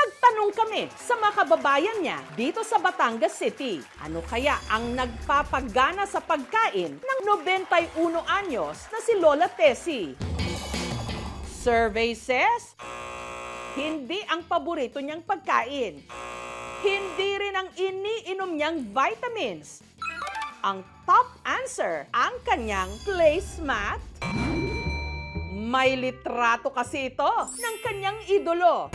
Nagtanong kami sa mga kababayan niya dito sa Batangas City. Ano kaya ang nagpapagana sa pagkain ng 91 anyos na si Lola Tessie? Survey says, hindi ang paborito niyang pagkain. Hindi rin ang iniinom niyang vitamins. Ang top answer, ang kanyang placemat. May litrato kasi ito ng kanyang idolo.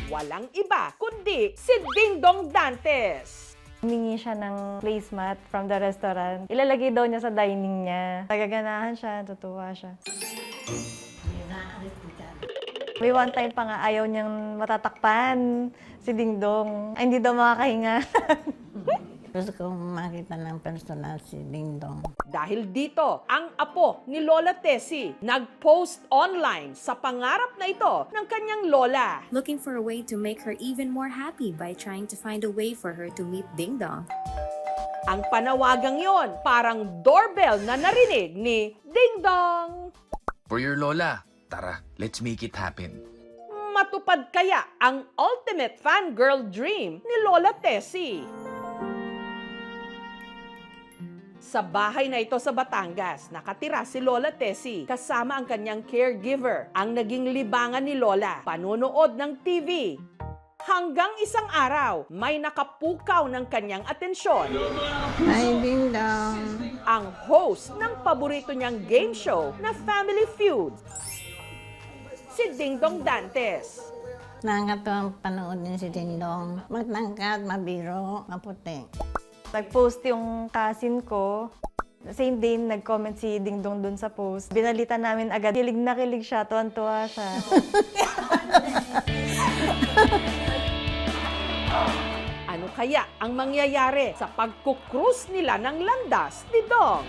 Walang iba kundi si Dingdong Dantes. Humingi siya ng placemat from the restaurant. Ilalagay daw niya sa dining niya. Nagaganahan siya, tutuwa siya. May one time pa nga ayaw niyang matatakpan si Dingdong. Ay, hindi daw makakahinga. Gusto kong makita ng personal si Dingdong. Dahil dito, ang apo ni Lola Tessie nag-post online sa pangarap na ito ng kanyang lola. Looking for a way to make her even more happy by trying to find a way for her to meet Ding Dong. Ang panawagang yon parang doorbell na narinig ni Ding Dong. For your lola, tara, let's make it happen. Matupad kaya ang ultimate fangirl dream ni Lola Tessie? Sa bahay na ito sa Batangas, nakatira si Lola Tessie kasama ang kanyang caregiver. Ang naging libangan ni Lola, panonood ng TV. Hanggang isang araw, may nakapukaw ng kanyang atensyon. Hi, Dingdong! Ang host ng paborito niyang game show na Family Feud, si Dingdong Dantes. Nakakatuwang panood din si Dingdong. Matangkad, mabiro, maputi. Nag-post yung cousin ko. Same day, nag-comment si Dingdong dun sa post. Binalita namin agad. Kilig na kilig siya, tuwan-tuwa siya. Ano kaya ang mangyayari sa pagkukrus nila ng landas ni Dong?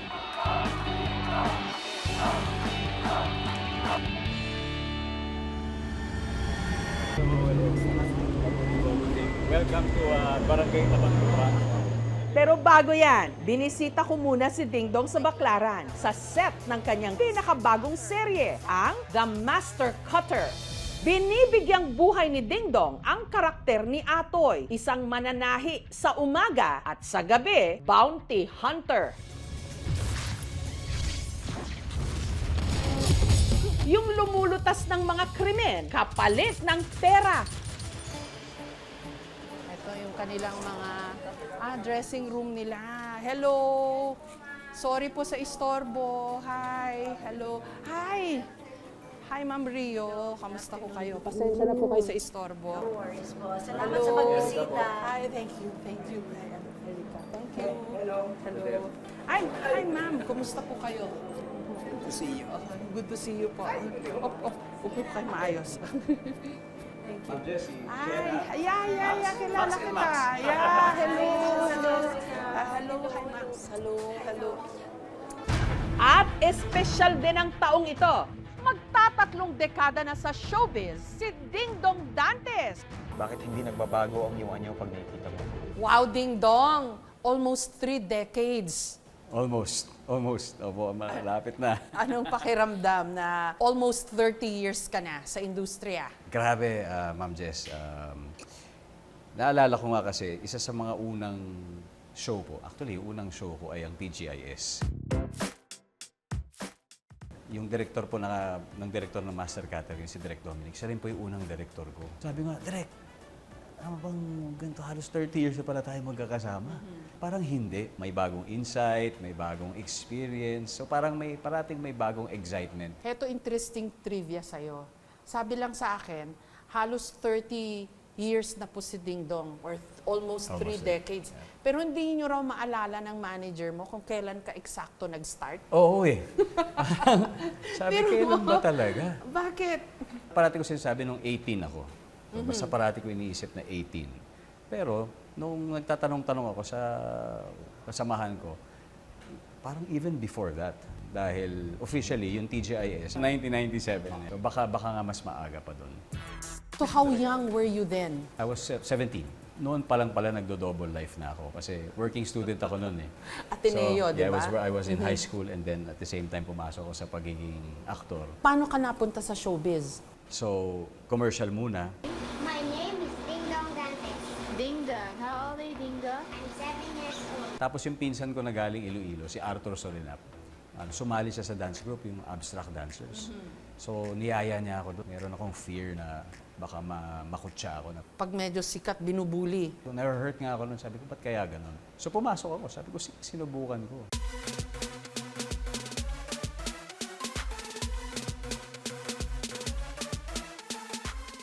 Welcome to Barangay Tabantura. Pero bago yan, binisita ko muna si Dingdong sa Baclaran sa set ng kanyang pinakabagong serye, ang The Master Cutter. Binibigyang buhay ni Dingdong ang karakter ni Atoy, isang mananahi sa umaga at sa gabi, bounty hunter. Yung lumulutas ng mga krimen, kapalit ng pera. Ito yung kanilang mga dressing room nila. Hello! Sorry po sa istorbo. Hi! Hello! Hi! Hi, Ma'am Rio. Kamusta po kayo? Pasensya na po kayo sa istorbo. No worries po. Salamat sa pagbisita. Hi, thank you. Thank you. Thank you. Hello. Hello. Hi, ma'am. Kumusta po kayo? Good to see you. Good to see you po. Upo kayo maayos. Thank you. Ay, yeah. Kilala kita. Yeah, hello. Hello, hi, Max. Hello. At espesyal din ang taong ito. Magtatatlong dekada na sa showbiz, si Dingdong Dantes. Bakit hindi nagbabago ang yung anyo pag nakikita mo? Wow, Dingdong! Almost 3 decades. Almost. Opo, malapit na. Anong pakiramdam na almost 30 years ka na sa industriya? Grabe, Ma'am Jess. Naalala ko nga kasi, isa sa mga unang show ko, actually, unang show ko ay ang TGIS. Yung director po ng director ng Master Cutter, si Direk Dominic, siya rin po yung unang director ko. Sabi nga, Direk, ano bang ganito halos 30 years na pala tayo magkakasama? Parang hindi. May bagong insight, may bagong experience. So parang parating may bagong excitement. Heto interesting trivia sa'yo. Sabi lang sa akin, halos 30 years na po si Dingdong or almost 3 decades. Pero hindi nyo raw maalala ng manager mo kung kailan ka eksakto nag-start? Oo eh. Sabi, kailan ba talaga? Bakit? Parati ko sinasabi nung 18 ako. Basta parati ko iniisip na 18. Pero nung nagtatanong-tanong ako sa kasamahan ko, parang even before that. Dahil officially, yung TGIS, 1997. So baka nga mas maaga pa doon. So how young were you then? I was 17. Noon pa lang pala nagdo-double life na ako kasi working student ako noon eh. Ateneo, so, di ba? I was in high school and then at the same time pumasok ako sa pagiging aktor. Paano ka napunta sa showbiz? So, commercial muna. My name is Ding Dong. How old are you, Ding Dong? Tapos yung pinsan ko na galing Iloilo, si Arthur Solinap, sumali siya sa dance group, yung Abstract Dancers. So, niyaya niya ako doon. Meron akong fear na baka makutsa ako. Pag medyo sikat, binubuli. So, na-hurt nga ako noon. Sabi ko, ba't kaya ganun? So, pumasok ako. Sabi ko, sinubukan ko.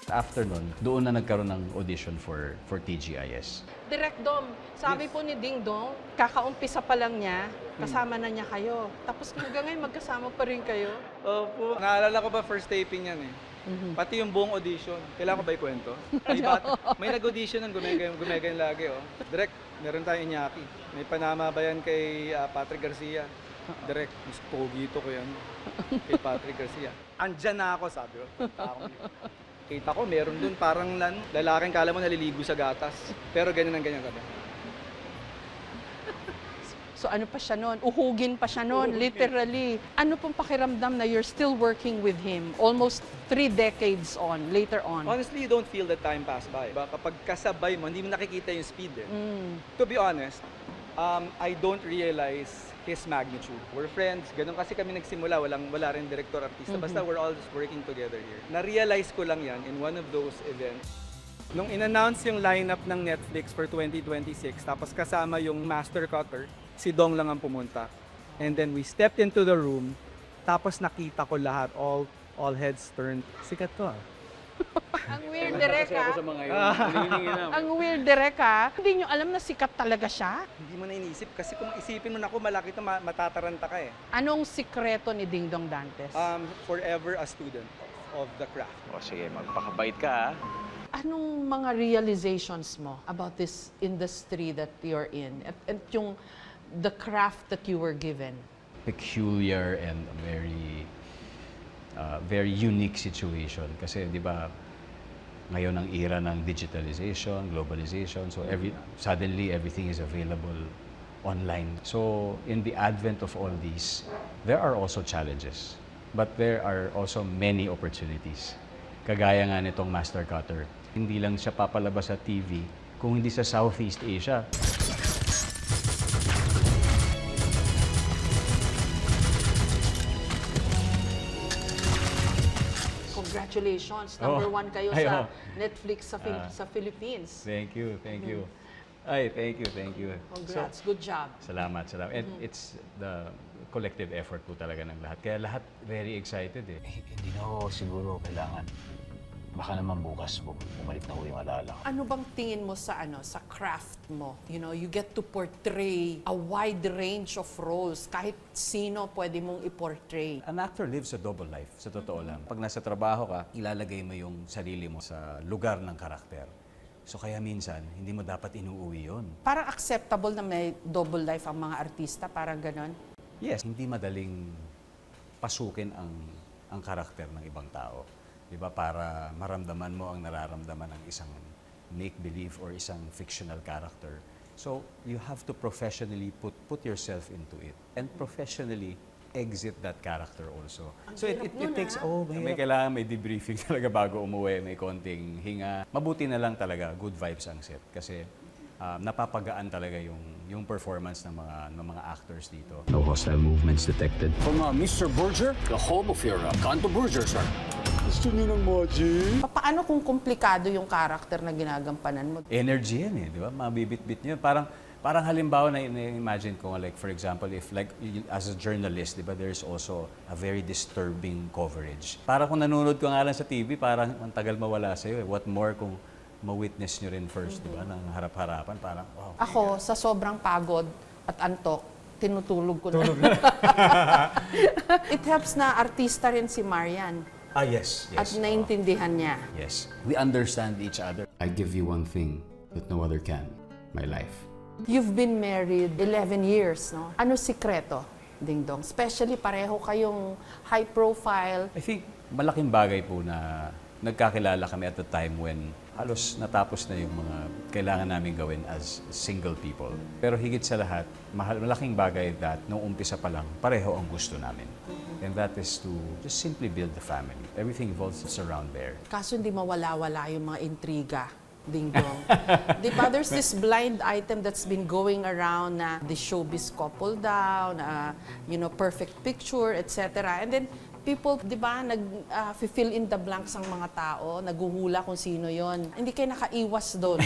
After nun, doon na nagkaroon ng audition for TGIS. Direct Dom, sabi po ni Ding Dong, kakaumpisa pa lang niya, kasama na niya kayo. Tapos hanggang ngayon magkasama pa rin kayo. Opo. Naalala ko ba first taping yan eh. Pati yung buong audition. Kailangan ko ba ikwento? May nag-audition ng Gumegayon lagi oh. Direct, meron tayong Iñaki. May panama ba yan kay Patrick Garcia? Direct, mas pogito ko yan. Kay Patrick Garcia. Andyan na ako, sabi ko. Punta ako. Kita ko, meron dun parang lalaking kala mo naliligo sa gatas. Pero ganyan ang ganyan kami. So ano pa siya noon? Uhugin pa siya noon, literally. Ano pong pakiramdam na you're still working with him almost 3 decades on, later on? Honestly, you don't feel the time pass by. Kapag kasabay mo, hindi mo nakikita yung speed eh. To be honest, I don't realize his magnitude. We're friends, ganun kasi kami nagsimula, wala rin director-artista, basta we're all just working together here. Na-realize ko lang yan in one of those events. Nung in-announce yung lineup ng Netflix for 2026, tapos kasama yung master cutter, si Dong lang ang pumunta. And then we stepped into the room, tapos nakita ko lahat, all heads turned. Sikat to ah. Ang weird, Direk, Ang weird, Direk, Hindi nyo alam na sikat talaga siya? Hindi mo na iniisip kasi kung isipin mo na ako, malaki ito, matataranta ka eh. Anong sikreto ni Ding Dong Dantes? Forever a student of the craft. O sige, magpakabait ka Anong mga realizations mo about this industry that you're in? At yung the craft that you were given? Peculiar and very unique situation. Kasi di ba, ngayon ang era ng digitalization, globalization, so suddenly everything is available online. So in the advent of all these, there are also challenges, but there are also many opportunities. Kagaya nga nitong Master Cutter, hindi lang siya papalabas sa TV, kung hindi sa Southeast Asia. Congratulations, number 1 kayo sa Netflix sa Philippines. Thank you. Ay, thank you. Congrats, good job. Salamat. And it's the collective effort po talaga ng lahat. Kaya lahat very excited eh. Hindi na ho siguro kailangan. Baka naman bukas bumalik na ho yung alaala ko. Ano bang tingin mo sa sa craft mo? You know, you get to portray a wide range of roles. Kahit sino pwede mong i-portray. An actor lives a double life, sa totoo lang. Pag nasa trabaho ka, ilalagay mo yung sarili mo sa lugar ng karakter. So kaya minsan, hindi mo dapat inuuwi yun. Parang acceptable na may double life ang mga artista, parang ganon? Yes, hindi madaling pasukin ang karakter ng ibang tao. Diba? Para maramdaman mo ang nararamdaman ng isang make-believe or isang fictional character. So, you have to professionally put yourself into it. And professionally exit that character also. So, it takes, may kailangan may debriefing talaga bago umuwi, may konting hinga. Mabuti na lang talaga, good vibes ang set. Kasi napapagaan talaga yung performance ng mga actors dito. No hostile movements detected. From Mr. Berger, the home of your Kanto Berger, sir. Gusto niyo ng magic? Paano kung komplikado yung character na ginagampanan mo? Energy yan eh, di ba? Mabibit-bit niyo. Parang halimbawa na imagine ko, like for example, if like as a journalist, di ba, there's also a very disturbing coverage. Parang kung nanonood ko nga lang sa TV, parang ang tagal mawala sa'yo eh. What more kung ma-witness nyo rin first, di ba, ng harap-harapan, parang wow. Ako, sa sobrang pagod at antok, tinutulog ko na. It helps na artista rin si Marian. Yes. At naintindihan niya. Yes. We understand each other. I give you one thing that no other can, my life. You've been married 11 years, no? Ano sikreto, Ding Dong? Especially pareho kayong high profile. I think malaking bagay po na nagkakilala kami at the time when halos natapos na yung mga kailangan namin gawin as single people. Pero higit sa lahat, malaking bagay that nung umpisa pa lang, pareho ang gusto namin. And that is to just simply build the family. Everything evolves around there. Kaso hindi mawala-wala yung mga intriga. Ding Dong. Di ba, there's this blind item that's been going around na the showbiz couple daw, na, perfect picture, etc. And then, people, di ba, fill in the blanks ang mga tao, naguhula kung sino yon. Hindi kayo nakaiwas doon.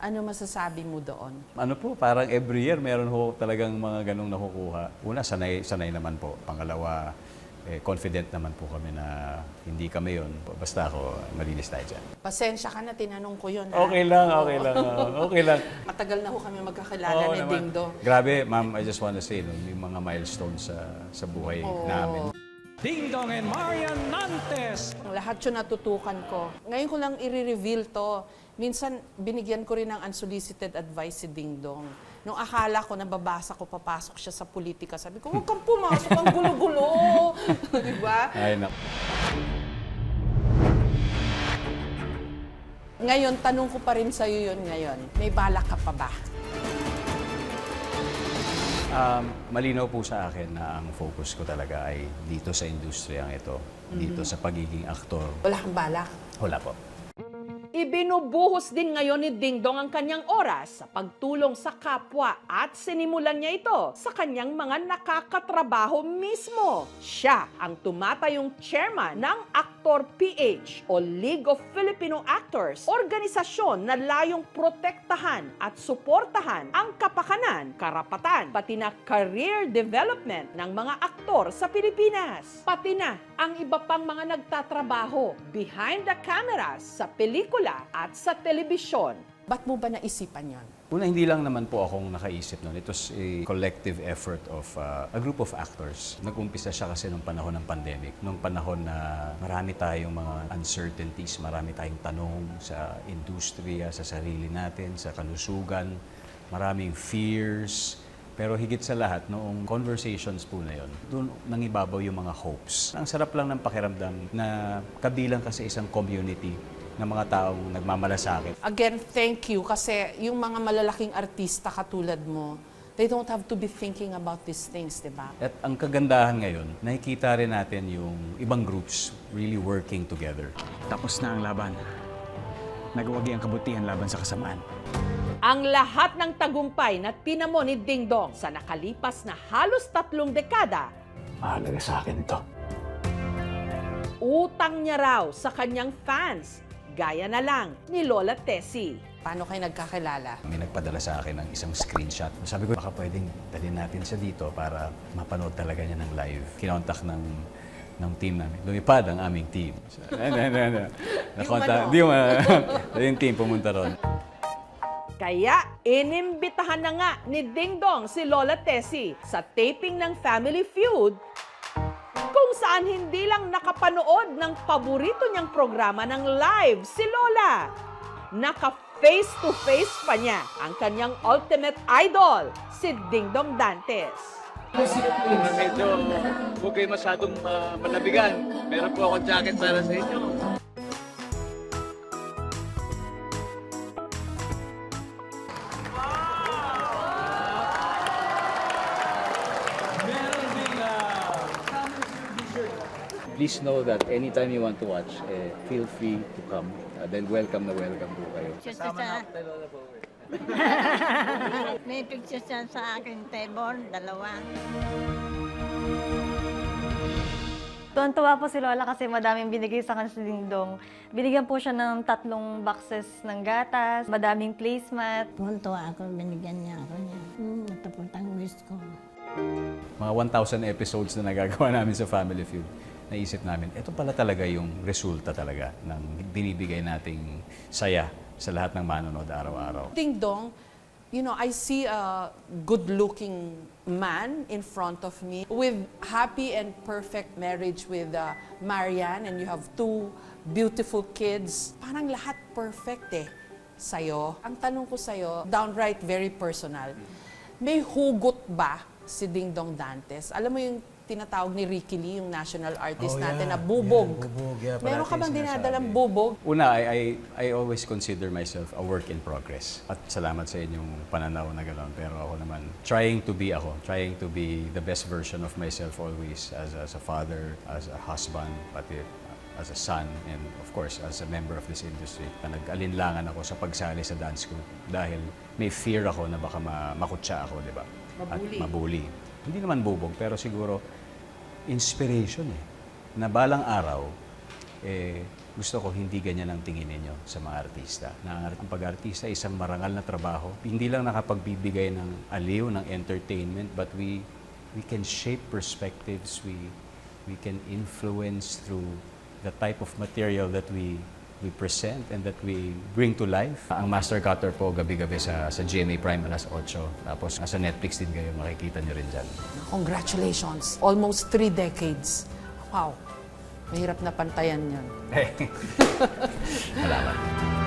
Ano masasabi mo doon? Ano po, parang every year meron ho talagang mga ganong nakukuha. Una, sanay naman po. Pangalawa, confident naman po kami na hindi kami yun. Basta ako, malinis tayo dyan. Pasensya ka na, tinanong ko yun. Okay lang. Okay lang. Matagal na ho kami magkakilala ni Ding Dong. Grabe, ma'am, I just want to say, yung mga milestones sa buhay namin. Ding Dong and Marian Nantes. Lahat yun natutukan ko. Ngayon ko lang i-reveal to. Minsan, binigyan ko rin ng unsolicited advice si Ding Dong. Nung akala ko, nababasa ko, papasok siya sa politika. Sabi ko, huwag kang pumasok, ang gulo-gulo. Diba? Ay, Ngayon, tanong ko pa rin sa'yo yun ngayon. May balak ka pa ba? Malinaw po sa akin na ang focus ko talaga ay dito sa industriyang ito. Dito sa pagiging aktor. Wala kang balak? Wala po. Ibinubuhos din ngayon ni Ding Dong ang kanyang oras sa pagtulong sa kapwa at sinimulan niya ito sa kanyang mga nakakatrabaho mismo. Siya ang tumatayong chairman ng Actor PH o League of Filipino Actors, organisasyon na layong protektahan at suportahan ang kapakanan, karapatan, pati na career development ng mga aktor sa Pilipinas. Pati na ang iba pang mga nagtatrabaho behind the cameras sa pelikula at sa telebisyon. Ba't mo ba naisipan yon? Una, hindi lang naman po akong nakaisip nun. It was a collective effort of a group of actors. Nag-umpisa siya kasi nung panahon ng pandemic. Nung panahon na marami tayong mga uncertainties, marami tayong tanong sa industriya, sa sarili natin, sa kalusugan, maraming fears. Pero higit sa lahat, noong conversations po na yon, doon nangibabaw yung mga hopes. Ang sarap lang ng pakiramdam na kabilang ka sa isang community ng mga taong nagmamalasakit. Again, thank you kasi yung mga malalaking artista katulad mo, they don't have to be thinking about these things, di ba? At ang kagandahan ngayon, nakikita rin natin yung ibang groups really working together. Tapos na ang laban. Nagawagi ang kabutihan laban sa kasamaan. Ang lahat ng tagumpay na tinamo ni Ding Dong sa nakalipas na halos 3 dekada, Mahalaga sa akin ito. utang niya raw sa kanyang fans, gaya na lang ni Lola Tessie. Paano kayo nagkakilala? May nagpadala sa akin ng isang screenshot. Sabi ko, baka pwedeng dalhin natin siya dito para mapanood talaga niya ng live. Kinontak ng team namin. Lumipad ang aming team. Nakontak. Yung team pumunta ron. Kaya inimbitahan na nga ni Ding Dong si Lola Tessie sa taping ng Family Feud kung saan hindi lang nakapanood ng paborito niyang programa ng live si Lola. Naka-face-to-face pa niya ang kanyang ultimate idol, si Ding Dong Dantes. Medyo huwag kayo masyadong malabigan. Meron po akong jacket para sa inyo. Please know that anytime you want to watch, feel free to come. Then welcome na welcome po kayo. May picture siya sa akin table, 2. Tuwan-tuwa po si Lola kasi madaming binigay sa kanya si Ding Dong. Binigyan po siya ng 3 boxes ng gatas, madaming placemat. Tuwan-tuwa ako, binigyan niya ako niya. Natapos ang wish ko. Mga 1,000 episodes na nagagawa namin sa Family Feud. Naisip namin, ito pala talaga yung resulta talaga ng binibigay nating saya sa lahat ng manonood araw-araw. Ding Dong, I see a good-looking man in front of me with happy and perfect marriage with Marian, and you have 2 beautiful kids. Parang lahat perfect sa'yo. Ang tanong ko sa'yo, downright very personal, may hugot ba si Ding Dong Dantes? Alam mo yung tinatawag ni Ricky Lee, yung national artist natin, na bubog. Meron ka bang dinadalang bubog? Una, I always consider myself a work in progress. At salamat sa inyong pananaw na gano'n. Pero ako naman, trying to be the best version of myself always as a father, as a husband, pati as a son and of course as a member of this industry, nag-alinlangan ako sa pagsali sa dance group dahil may fear ako na baka makutsa ako, di ba? At mabuli. Hindi naman bubog, pero siguro inspiration eh. Na balang araw, gusto ko hindi ganyan ang tingin ninyo sa mga artista. Na ang pag-artista ay isang marangal na trabaho. Hindi lang nakapagbibigay ng aliw, ng entertainment, but we can shape perspectives, we can influence through the type of material that we present and that we bring to life. Ang Master Cutter po gabi-gabi sa GMA Prime alas 8. Tapos sa Netflix din kayo, makikita nyo rin dyan. Congratulations! Almost 3 decades. Wow! Mahirap na pantayan yan. Salamat.